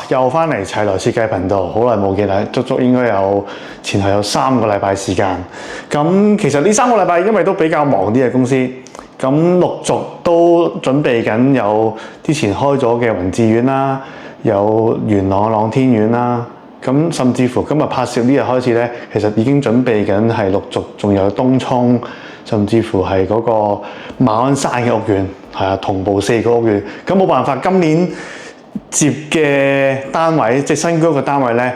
又翻嚟齊來設計頻道，好耐冇見啦，足足應該前後有3個禮拜時間。咁其實呢3個禮拜因為都比較忙啲嘅公司，咁陸續都準備緊有之前開咗嘅雲志苑啦，有元朗嘅朗天苑啦，咁甚至乎今日拍攝呢日開始咧，其實已經準備緊係陸續仲有東涌，甚至乎係嗰個馬鞍山嘅屋苑，係啊，同步4個屋苑。咁冇辦法，今年接嘅單位，即係新居嘅單位咧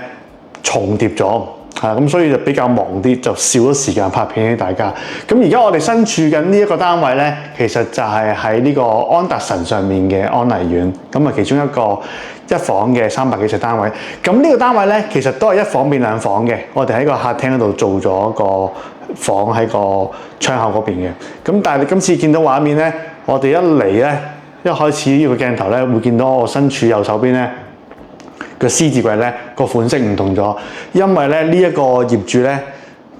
重疊咗，咁所以就比較忙啲，就少咗時間拍片俾大家。咁而家我哋身處緊呢一個單位咧，其實就係喺呢個安達臣上面嘅安麗苑，咁啊其中一房嘅300幾尺單位。咁呢個單位咧，其實都係1房變2房嘅。我哋喺個客廳嗰度做咗個房喺個窗口嗰邊嘅。咁但係你今次見到畫面咧，我哋一嚟咧，一開始呢個鏡頭咧，會見到我身處右手邊咧個獅字櫃咧個款式唔同咗，因為咧呢一個業主咧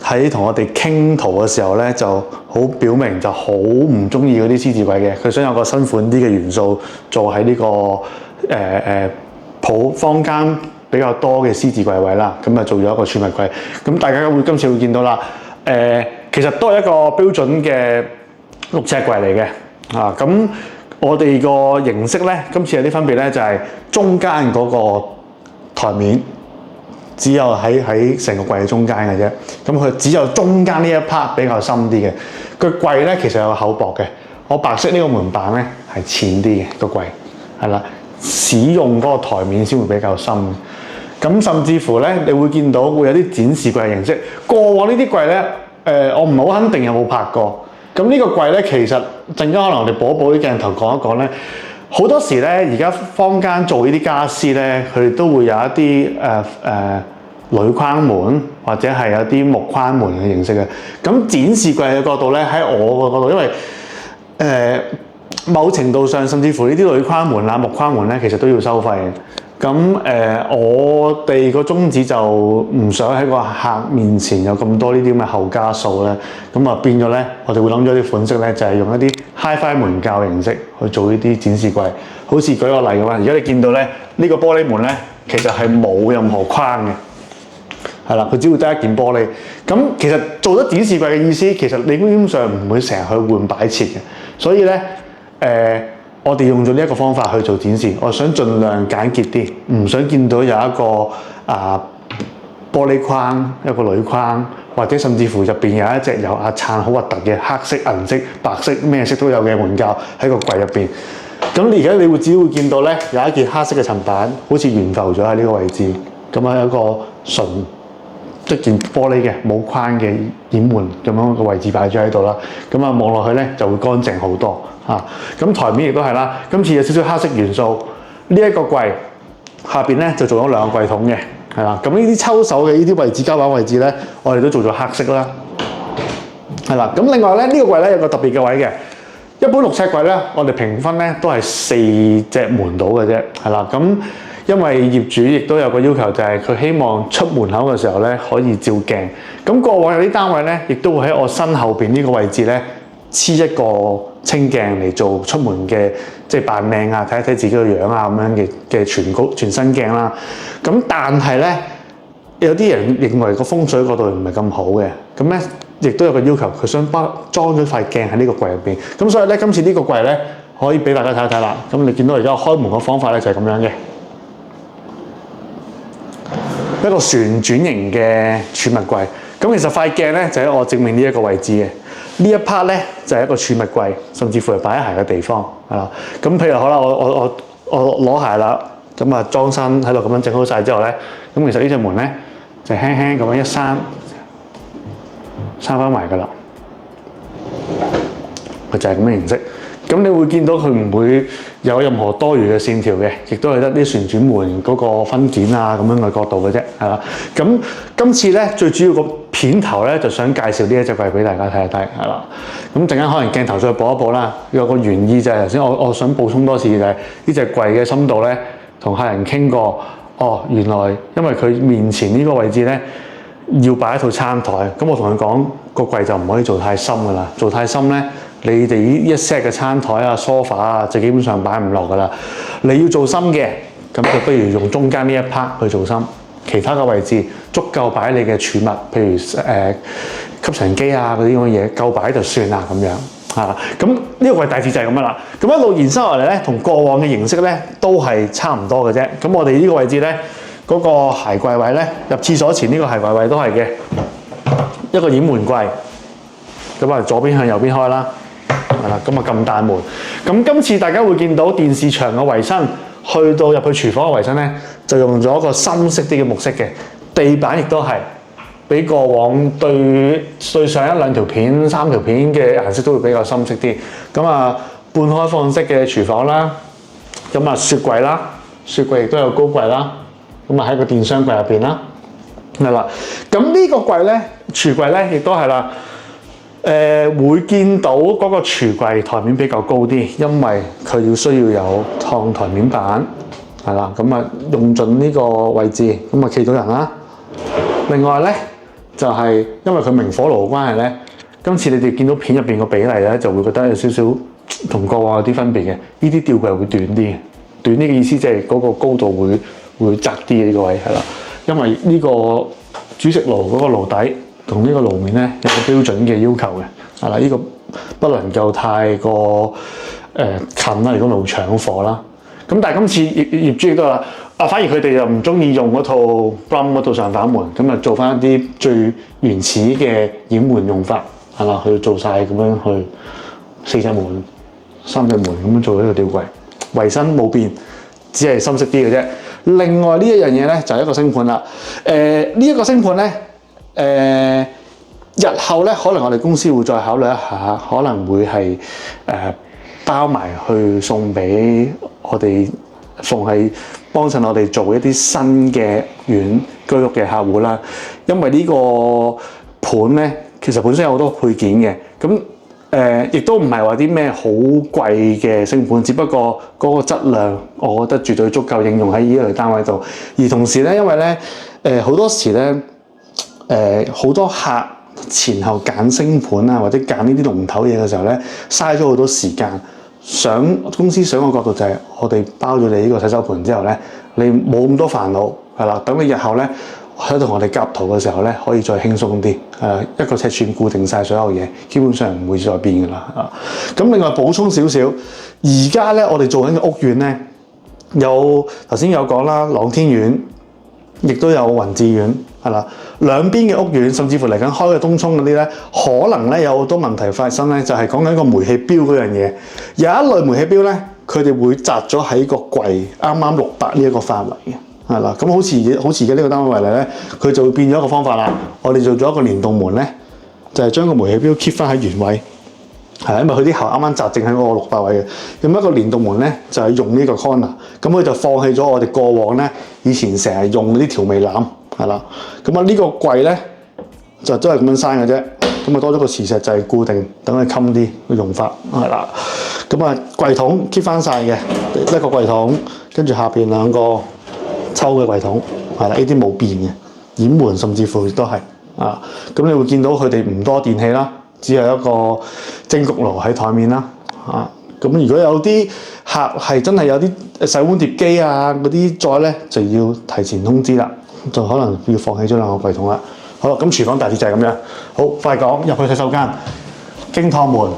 喺同我哋傾圖嘅時候咧就好表明就好唔中意嗰啲獅字櫃嘅，佢想有個新款啲嘅元素做喺呢個坊間比較多嘅獅字櫃位啦，咁啊做咗一個儲物櫃。咁大家今次會見到啦，其實都係一個標準嘅6尺櫃嚟嘅，咁我哋個形式咧，今次有啲分別咧，就係中間嗰個台面只有喺成個櫃嘅中間嘅啫，咁佢只有中間呢一 part 比較深啲嘅。個櫃咧其實有個厚薄嘅，我白色呢個門板咧係淺啲嘅個櫃，係啦，使用嗰個台面先會比較深。咁甚至乎咧，你會見到會有啲展示櫃嘅形式。過往呢啲櫃咧，我唔係好肯定有冇拍過。咁呢個櫃咧，其實陣間可能我哋補啲鏡頭講一講咧。好多時咧，而家坊間做呢啲家私咧，佢哋都會有一啲鋁框門或者係有啲木框門嘅形式嘅。咁展示櫃嘅角度咧，喺我個角度，因為某程度上，甚至乎呢啲鋁框門啊、木框門咧，其實都要收費嘅。咁我哋個宗旨就唔想喺個客面前有咁多呢啲咁嘅後加數咧，咁啊變咗咧，我哋會諗咗啲款式咧，就係用一啲 Hi-Fi 門鉸形式去做呢啲展示櫃。好似舉個例咁啊，而家你見到咧，呢個玻璃門咧，其實係冇任何框嘅，係啦，佢只會得一件玻璃。咁其實做咗展示櫃嘅意思，其實你基本上唔會成日去換擺設嘅，所以咧我哋用咗呢一個方法去做展示，我想盡量簡潔啲，唔想見到有一個玻璃框、一個鋁框，或者甚至乎入邊有一隻有撐好核突嘅黑色、銀色、白色咩色都有嘅門鉸喺個櫃入邊。咁你而家你只會見到咧有一件黑色嘅層板，好似懸浮咗喺呢個位置，咁啊有一個純一件玻璃嘅冇框嘅掩門咁樣個位置擺咗喺度啦。咁啊望落去咧就會乾淨好多。咁台面亦都係啦，今次有少少黑色元素。呢一個櫃下邊咧就做咗2個櫃桶嘅，係啦。咁呢啲抽手嘅呢啲位置膠板位置咧，我哋都做咗黑色啦，係啦。咁另外咧呢個櫃咧有個特別嘅位嘅，一般6尺櫃咧，我哋平均咧都係4隻門到嘅啫，係啦。咁因為業主亦都有個要求，就係佢希望出門口嘅時候咧可以照鏡。咁過往有啲單位咧，亦都會喺我身後邊呢個位置咧黐一個清鏡嚟做出門嘅，即係扮靚啊，睇一睇自己個樣啊咁樣嘅全身鏡啦。咁但係咧，有啲人認為個風水角度唔係咁好嘅，咁咧亦都有個要求，佢想裝咗塊鏡喺呢個櫃入邊。咁所以咧，今次呢個櫃咧可以俾大家睇一睇啦。咁你見到而家開門嘅方法咧就係咁樣嘅，一個旋轉型嘅儲物櫃。咁其實塊鏡咧就喺我正面呢一個位置嘅。呢一 part 咧就係一個儲物櫃，甚至乎係擺鞋嘅地方，係啦。咁譬如好啦，我攞鞋啦，咁啊裝身喺度咁樣整好晒之後咧，咁其實呢隻門咧就輕輕咁樣一閂翻埋㗎啦。佢就係咁嘅形式。咁你會見到佢唔會有任何多餘嘅線條嘅，亦都係得啲旋轉門嗰個分件啊咁樣嘅角度嘅啫，係啦。咁今次咧最主要個片頭咧就想介紹呢一隻櫃俾大家睇一睇，係啦。咁陣間可能鏡頭再補一補啦。有個原意就係頭先我想補充多次就係呢隻櫃嘅深度咧，同客人傾過，原來因為佢面前呢個位置咧要擺一套餐台，咁我同佢講個櫃就唔可以做太深㗎啦，做太深咧。你哋呢一 set 嘅餐台啊、sofa 啊，就基本上擺唔落㗎啦。你要做深嘅，咁就不如用中間呢一 part 去做深，其他嘅位置足夠擺你嘅儲物，譬如吸塵機啊嗰啲咁嘅嘢，夠擺就算啦咁樣。咁呢個位大致就係咁樣啦。咁一路延伸落嚟咧，同過往嘅形式咧都係差唔多嘅啫。咁我哋呢個位置咧，嗰個鞋櫃位咧，入廁所前呢個鞋櫃位都係嘅，一個掩門櫃。咁啊，左邊向右邊開啦，係啦。咁啊，撳大門。咁今次大家會見到電視牆嘅圍身，去到入去廚房嘅圍身咧，就用咗一個深色啲嘅木色嘅，地板亦都係。比過往對上一兩條片、三條片嘅顏色都會比較深色啲。咁啊，半開放式嘅廚房啦，咁啊雪櫃啦，雪櫃亦都有高櫃啦。咁啊喺個電箱櫃入邊啦，係啦。咁呢個櫃咧，廚櫃咧亦都係啦。會見到嗰個廚櫃台面比較高啲，因為佢需要有燙台面板，係啦。咁啊用盡呢個位置，咁啊企到人啦。另外咧。就係因為佢明火爐嘅關係咧，今次你哋見到片入邊個比例咧，就會覺得有少少同過往有啲分別嘅。呢啲吊櫃會短啲嘅，短啲嘅意思即係嗰個高度會窄啲嘅呢個位係啦。因為呢個煮食爐嗰個爐底同呢個爐面咧有個標準嘅要求嘅，係啦，呢個不能夠太過近啦，如果爐搶火啦。咁但係今次業主亦都話。反而佢哋又唔中意用嗰套 Blum 嗰套上反門，咁啊做翻一啲最原始嘅掩門用法，係啦，去做晒咁樣去4隻門、3隻門咁樣做呢個吊櫃，圍身冇變，只係深色啲嘅啫。另外呢一樣嘢咧就係一個星盤啦。呢一個星盤咧，日後咧可能我哋公司會再考慮一下，可能會係包埋去送俾我哋。逢係幫襯我哋做一啲新嘅院居屋嘅客戶啦，因為呢個盤咧其實本身有好多配件嘅，咁亦都唔係話啲咩好貴嘅星盤，只不過嗰個質量，我覺得絕對足夠應用喺呢類單位度。而同時咧，因為咧好多時咧好多客前後揀星盤啊，或者揀呢啲龍頭嘢嘅時候咧，嘥咗好多時間。公司想嘅角度就係我哋包咗你呢個洗手盤之後咧，你冇咁多煩惱係啦。等你日後咧喺度同我哋夾圖嘅時候咧，可以再輕鬆啲。一個尺寸固定晒所有嘢，基本上唔會再變㗎啦。咁另外補充少少，而家咧我哋做緊嘅屋苑咧，有頭先有講啦，朗天苑，亦都有雲志苑，係啦。兩邊嘅屋苑，甚至乎嚟緊開嘅東涌嗰啲咧，可能咧有好多問題發生咧，就係講緊個煤氣標嗰樣嘢。有一類煤氣標咧，佢哋會擲咗喺個櫃啱啱600呢一個範圍嘅，係啦。咁好似而家呢個單位為例咧，佢就會變咗一個方法啦。我哋做咗一個連動門咧，就係將個煤氣標 keep 翻喺原位，係因為佢啲喉啱啱擲正喺嗰個600位嘅。咁一個連動門咧，就係用呢個 corner， 咁佢就放棄咗我哋過往咧以前成日用嗰啲調味籃。係啦，咁啊呢個櫃咧就都係咁樣生嘅啫，咁啊多咗個磁石就係固定，等佢襟啲嘅用法，係啦。咁啊櫃桶 keep 翻晒嘅，一個櫃桶，跟住下邊兩個抽嘅櫃桶，係啦，呢啲冇變嘅，掩門甚至乎都係啊。咁你會見到佢哋唔多電器啦，只係一個蒸焗爐喺台面啦，啊。咁如果有啲客係真係有啲洗碗碟機啊嗰啲載咧，就要提前通知啦。就可能要放棄咗兩個櫃桶啦。好啦，咁廚房大致就係咁樣。好，快講入去洗手間，經趟門，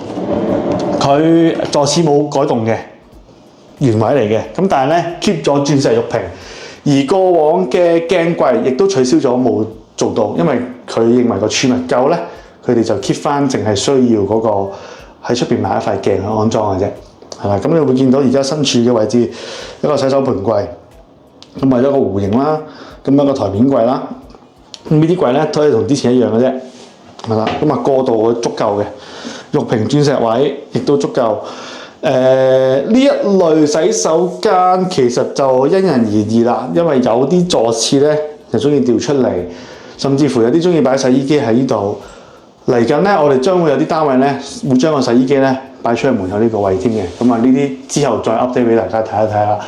佢座廁冇改動嘅，原位嚟嘅。咁但係咧 keep 咗鑽石玉屏，而過往嘅鏡櫃亦都取消咗冇做到，因為佢認為個儲物夠咧，佢哋就 keep 翻，淨係需要嗰個喺出邊買一塊鏡去安裝嘅啫。係啦，咁你會見到而家身處嘅位置一個洗手盆櫃，咁啊一個弧形啦。咁一個台面櫃啦，咁呢啲櫃咧都係同之前一樣嘅啫，係啦，咁啊過渡足夠嘅，玉屏鑽石位亦都足夠。呢一類洗手間其實就因人而異啦，因為有啲座廁咧就中意調出嚟，甚至乎有啲中意擺洗衣機喺呢度。嚟緊咧，我哋將會有啲單位咧會將個洗衣機咧擺出去門口呢個位添嘅，咁啊呢啲之後再 update 俾大家睇一睇啦。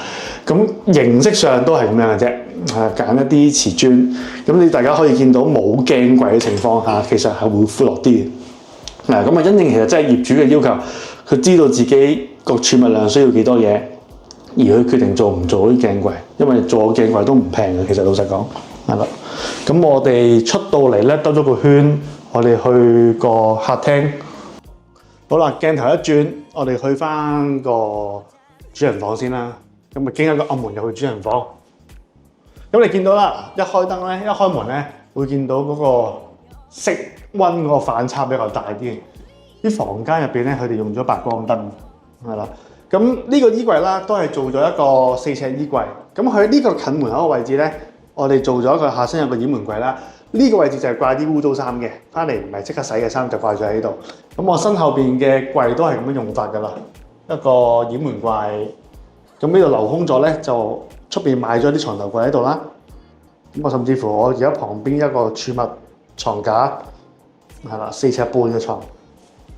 咁形式上都係咁樣嘅啫。揀一啲瓷磚，咁你大家可以見到冇鏡櫃嘅情況下，其實係會闊落啲嘅。咁因應其實真係業主嘅要求，佢知道自己個儲物量需要幾多嘢，而佢決定做唔做啲鏡櫃，因為做個鏡櫃都唔平嘅，其實老實講係啦。咁我哋出到嚟咧，兜咗個圈，我哋去個客廳。好啦，鏡頭一轉，我哋去翻個主人房先啦。咁啊，經一個暗門入去主人房。咁你見到啦，一開燈咧，一開門咧，會見到嗰個色溫嗰個反差比較大啲。啲房間入邊咧，佢哋用咗白光燈，係啦。咁呢個衣櫃啦，都係做咗一個4尺衣櫃。咁佢呢個近門口嘅位置咧，我哋做咗一個下身有個掩門櫃啦。呢個位置就係掛啲污糟衫嘅，翻嚟唔係即刻洗嘅衫就掛咗喺度。咁我身後邊嘅櫃都係咁樣用法㗎啦，一個掩門櫃。咁呢度留空咗咧，就出邊買咗啲床頭櫃喺度啦。咁我甚至乎我而家旁邊一個儲物床架，係啦，4尺半嘅床，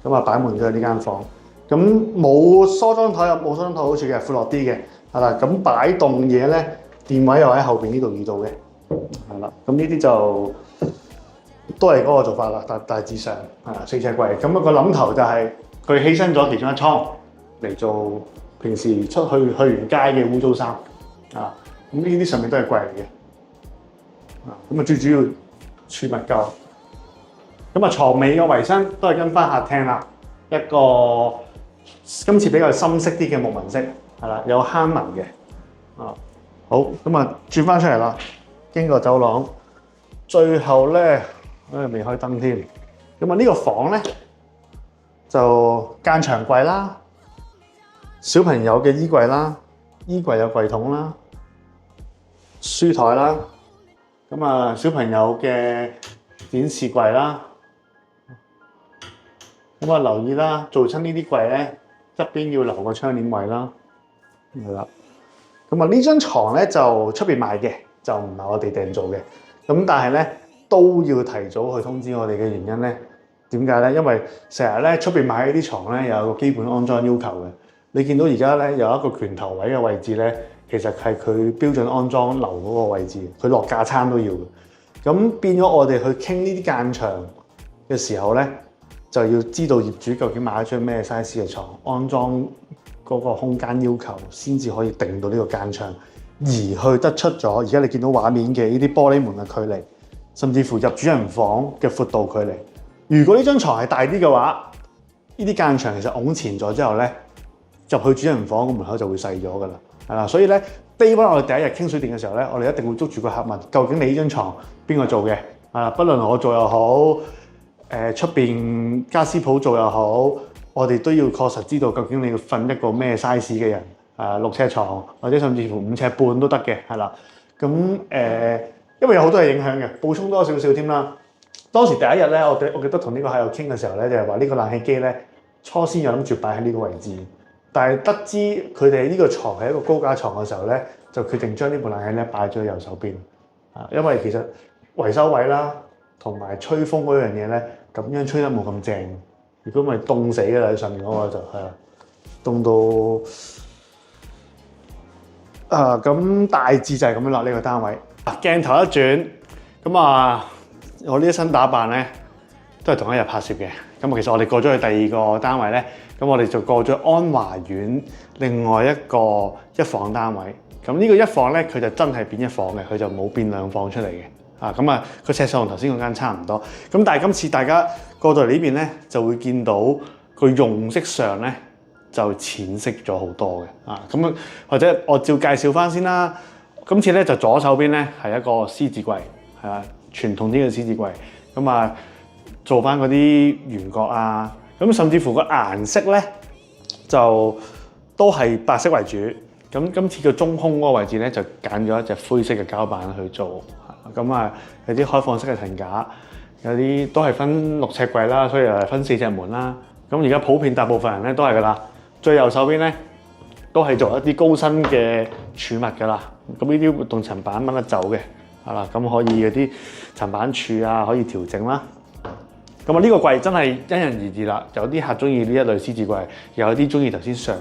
咁啊擺滿咗呢間房。咁冇梳妝台，冇梳妝台好處嘅，闊落啲嘅，係啦。咁擺棟嘢咧，電位又喺後邊呢度遇到嘅，係啦。咁呢啲就都係嗰個做法啦，大致上係啦，4尺櫃。咁個諗頭就係佢犧牲咗其中一倉嚟做平時出去完街嘅污糟衫啊。咁呢啲上面都係櫃嚟嘅，啊咁啊最主要儲物夠。咁啊床尾嘅圍身都係跟翻客廳啦，一個今次比較深色啲嘅木紋色，係啦，有坑紋嘅。啊好，咁啊轉翻出嚟啦，經過走廊，最後咧未開燈添。咁啊呢個房咧就間長櫃啦，小朋友嘅衣櫃啦，衣櫃有櫃桶啦，書台啦，咁啊小朋友嘅展示櫃啦。咁啊留意啦，做親呢啲櫃咧側邊要留個窗簾位啦，係啦。咁啊呢張床咧就出邊買嘅，就唔係我哋訂做嘅。咁但係咧都要提早去通知我哋嘅原因咧，點解咧？因為成日咧出邊買呢啲床咧有個基本安裝要求嘅。你見到而家咧有一個拳頭位嘅位置咧，其實係佢標準安裝樓嗰個位置，佢落架撐都要嘅。咁變咗我哋去傾呢啲間牆嘅時候咧，就要知道業主究竟買咗張咩 size 嘅床，安裝嗰個空間要求，先至可以定到呢個間牆，而去得出咗而家你見到畫面嘅呢啲玻璃門嘅距離，甚至乎入主人房嘅闊度距離。如果呢張床係大啲嘅話，呢啲間牆其實拱前咗之後咧，入去主人房個門口就會細咗㗎啦，係啦。所以咧，day one我哋第一日傾水電嘅時候咧，我哋一定會捉住個客問，究竟你呢張床邊個做嘅？啊，不論我做又好。出邊家私鋪做又好，我哋都要確實知道究竟你要瞓一個咩 size 嘅人，6尺床或者甚至乎5尺半都得嘅，係啦。咁因為有好多嘢影響嘅，補充多少少添啦。當時第一日咧，我記得同呢個客友傾嘅時候咧，就係話呢個冷氣機咧，初先有諗住擺喺呢個位置，但係得知佢哋呢個床係一個高架床嘅時候咧，就決定將呢部冷氣咧擺咗喺右手邊，因為其實維修位啦同埋吹風嗰樣嘢咧。咁樣吹得冇咁正，如果咪凍死㗎啦！喺上面嗰個就係啦，凍到咁大致就係咁樣啦。呢個單位鏡頭一轉，咁我呢一身打扮咧都係同一日拍攝嘅。咁其實我哋過咗去第二個單位咧，咁我哋就過咗安華苑另外一個一房單位。咁呢個一房咧，佢就真係變一房嘅，佢就冇變兩房出嚟嘅。個尺數同頭先嗰間差唔多，咁但係今次大家過到嚟呢邊咧，就會見到個用色上咧就淺色咗好多嘅，或者我照介紹翻先啦。今次咧就左手邊咧係一個獅子櫃，係啊，傳統啲嘅獅子櫃，做翻嗰啲圓角啊，咁甚至乎個顏色咧就都係白色為主。咁今次個中空嗰個位置咧就揀咗一隻灰色嘅膠板去做。有啲開放式嘅層架，有啲都係分6尺櫃啦，所以又分4隻門啦。咁而家普遍大部分人咧都係㗎啦。最右手邊咧都係做一啲高身嘅儲物㗎啦。咁呢啲活動層板掹得走嘅，係啦。咁可以嗰啲層板柱啊可以調整啦。咁呢個櫃真係因人而異啦。有啲客中意呢一類獅子櫃，又有啲中意頭先上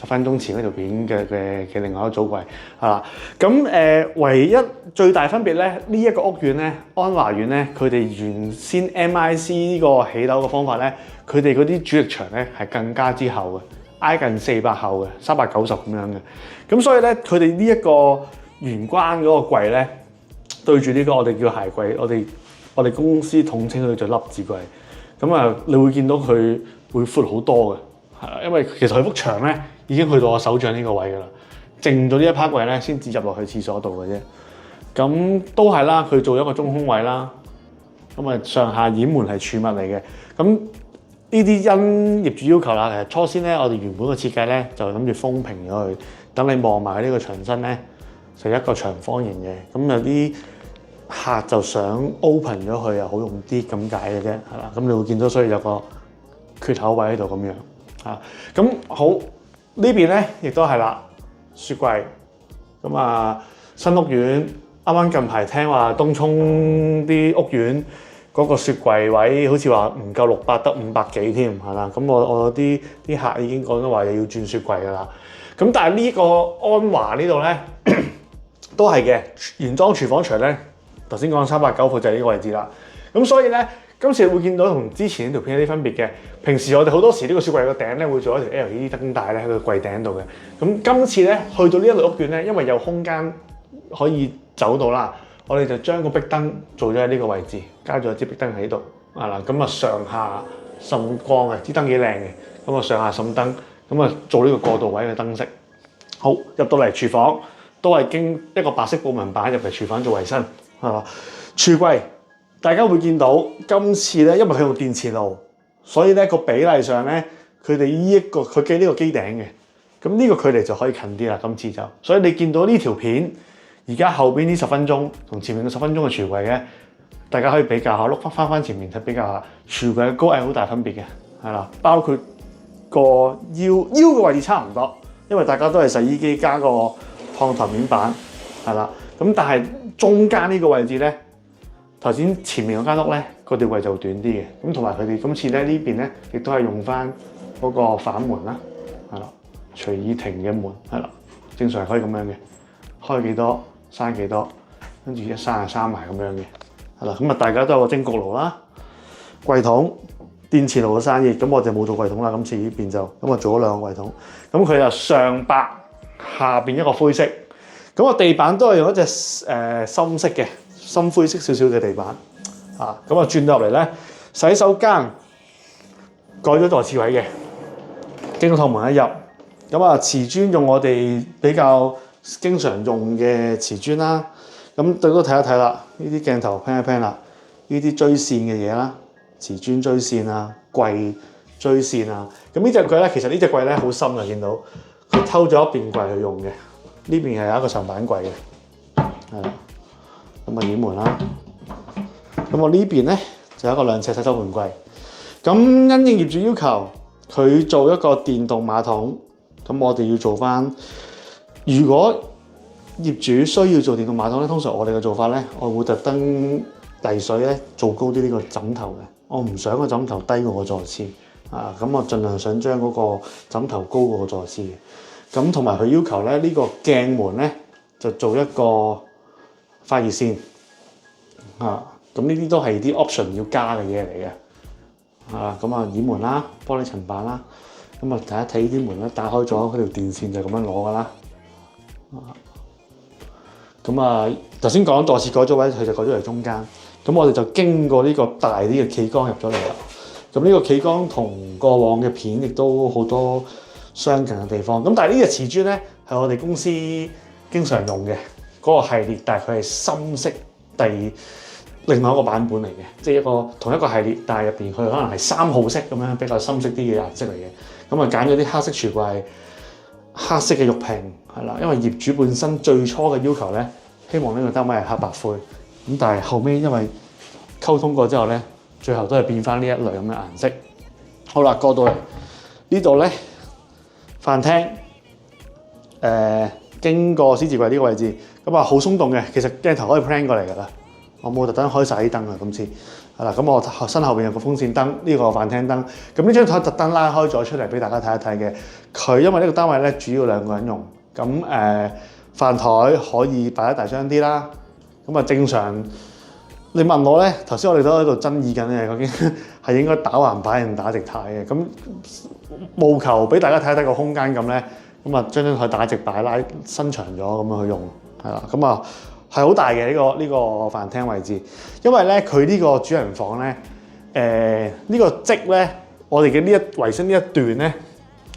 10分鐘前嗰條片嘅另外一組櫃，係啦。咁唯一最大分別咧，呢一個屋苑咧，安華苑咧，佢哋原先 MIC 呢個起樓嘅方法咧，佢哋嗰啲主力牆咧係更加之厚嘅，挨近400後嘅，390咁樣嘅。咁所以咧，佢哋呢一個玄關嗰個櫃咧，對住呢個我哋叫鞋櫃，我哋公司統稱佢做粒子櫃。咁啊，你會見到佢會闊好多嘅，係啦，因為其實佢幅牆咧已經去到我手掌呢個位㗎啦，剩咗呢一 part 櫃咧先至入落去廁所度嘅啫。咁都係啦，佢做一個中空位啦。咁啊，上下掩門係儲物嚟嘅。咁呢啲因業主要求啦，其實初先咧，我哋原本嘅設計咧就諗住封平咗佢，等你望埋呢個牆身咧，就一個長方形嘅。咁有啲客就想 open 咗佢又好用啲咁解嘅啫，係啦。咁你會見到，所以有個缺口位喺度咁樣啊。咁好呢邊咧，亦都係啦，雪櫃。咁啊，新屋苑啱啱近排聽話東涌啲屋苑嗰個雪櫃位好似話唔夠600，得500幾添，係啦。咁我啲客已經講咗話又要轉雪櫃㗎啦。咁但係呢個安華呢度咧都係嘅，原裝廚房牆咧。頭先講389號就係呢個位置啦，咁所以咧今次會見到同之前呢條片有啲分別嘅。平時我哋好多時呢個雪櫃個頂咧會做一條 LED 燈帶咧喺個櫃頂度嘅，咁今次咧去到呢一類屋苑咧，因為有空間可以走到啦，我哋就將個壁燈做咗喺呢個位置，加咗支壁燈喺度，啦，咁啊上下滲光嘅，支燈幾靚嘅，咁啊上下滲燈，咁啊做呢個過渡位嘅燈飾。好，入到嚟廚房都係經一個白色布紋板入嚟廚房做衞生。係嘛？櫥櫃大家會見到今次咧，因為佢用電磁爐，所以咧個比例上咧，佢哋佢記呢個機頂嘅，咁呢個距離就可以近啲啦。今次就，所以你見到呢條片，而家後邊呢10分鐘同前面嘅10分鐘嘅櫥櫃嘅，大家可以比較下，碌翻前面睇比較下，櫥櫃嘅高矮好大分別嘅，係啦，包括個腰嘅位置差唔多，因為大家都係洗衣機加個燙台面板，係啦，咁但係中間呢個位置咧，頭先前面嗰間屋咧個吊櫃就短啲嘅，咁同埋佢哋今次咧呢邊咧亦都係用翻嗰個反門啦，係啦，隨意停嘅門係啦，正常係可以咁樣嘅，開幾多閂幾多，跟住一閂就閂埋咁樣嘅，係啦，咁啊大家都有個蒸焗爐啦，櫃桶電磁爐嘅生意，咁我哋冇做櫃桶啦，今次呢邊就咁啊做咗2個櫃桶，咁佢就上白下邊一個灰色。咁個地板都係用一隻深色嘅深灰色少少嘅地板，啊，咁啊轉到入嚟咧，洗手間改咗座廁位嘅，經過後門一入，咁啊瓷磚用我哋比較經常用嘅瓷磚啦，咁對都睇一睇啦，呢啲鏡頭 pan 一 pan 啦，呢啲追線嘅嘢啦，瓷磚追線啊，櫃追線啊，咁呢隻櫃咧，其實呢隻櫃咧好深嘅，見到佢偷咗一邊櫃去用嘅。呢邊係有一個長板櫃嘅，係啦，咁啊掩門啦。咁我呢邊咧就有一個2尺洗手盆櫃。咁因應業主要求，佢做一個電動馬桶，咁我哋要做翻。如果業主需要做電動馬桶咧，通常我哋嘅做法咧，我會特登遞水咧做高啲呢個枕頭嘅。我唔想個枕頭低過個座廁，啊，咁我盡量想將嗰個枕頭高過個座廁嘅。咁同埋佢要求咧，呢個鏡門咧就做一個發熱線，咁呢啲都係啲 option 要加嘅嘢嚟嘅，咁啊掩門啦、玻璃層板啦，咁啊睇一睇呢啲門咧打開咗，嗰條電線就咁樣攞噶啦，咁啊頭先講座廁改咗位，佢就改咗嚟中間，咁我哋就經過呢個大啲嘅企缸入咗嚟啦，咁呢個企缸同過往嘅片亦都好多相近嘅地方，咁但係呢隻瓷磚咧係我哋公司經常用嘅嗰個系列，但係佢係深色另外一個版本嚟嘅，即係同一個系列，但係入邊佢可能係3號色咁樣比較深色啲嘅顏色嚟嘅，咁啊揀咗啲黑色櫥櫃、黑色嘅玉屏係啦，因為業主本身最初嘅要求咧，希望呢個單位係黑白灰，咁但係後尾因為溝通過之後咧，最後都係變翻呢一類咁嘅顏色。好啦，過到嚟呢度咧。飯廳經過獅子櫃呢個位置，咁啊好鬆動嘅，其實鏡頭可以 plan 過嚟㗎啦。我冇特登開晒啲燈啊，今次係啦。咁我身後邊有個風扇燈，呢個飯廳燈。咁呢張台特登拉開咗出嚟俾大家睇一睇嘅。佢因為呢個單位咧主要2個人用，咁飯台可以擺得大張啲啦。咁啊正常你問我咧，頭先我哋都喺度爭議緊嘅，究竟係應該打橫擺定打直太嘅？咁務求俾大家睇一睇個空間咁咧，咁啊將張台打直擺，拉伸長咗咁樣去用，係啦，咁啊係好大嘅呢個飯廳位置，因為咧佢呢個主人房咧，呢個積咧，我哋嘅呢一維生呢一段咧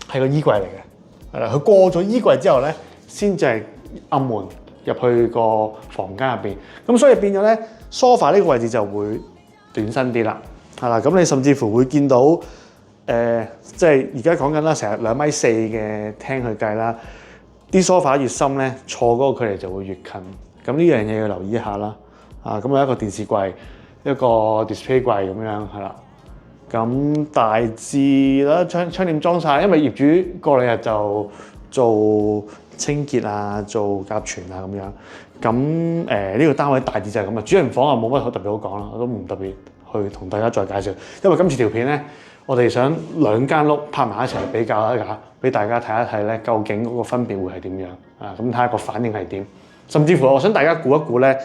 係個衣櫃嚟嘅，係啦，佢過咗衣櫃之後咧，先至係暗門入去個房間入邊，咁所以變咗咧。sofa 呢個位置就會短身啲啦，係啦，咁你甚至乎會見到即係而家講緊啦，成日2.4米嘅廳去計啦，啲 sofa 越深咧，坐嗰個距離就會越近，咁呢樣嘢要留意一下啦。咁有一個電視櫃，一個 display 櫃咁樣係啦，咁大致啦窗簾裝晒，因為業主過兩日就做清潔啊，做甲醛啊咁樣。咁呢個單位大致就係咁啊，主人房啊冇乜特別好講啦，我都唔特別去同大家再介紹，因為今次條片咧，我哋想兩間屋拍埋一齊比較一下，俾大家睇一睇咧，究竟嗰個分別會係點樣啊？咁睇下個反應係點，甚至乎我想大家估一估咧，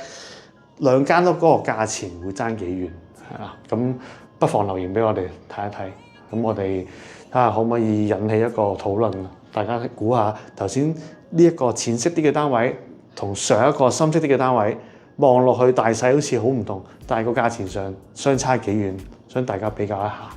兩間屋嗰個價錢會爭幾遠係啦？咁不妨留言俾我哋睇一睇，咁我哋睇下可唔可以引起一個討論，大家估下頭先呢一個淺色啲嘅單位。同上一個深色啲嘅單位望落去大細好似好唔同，但係個價錢上相差幾遠，想大家比較一下。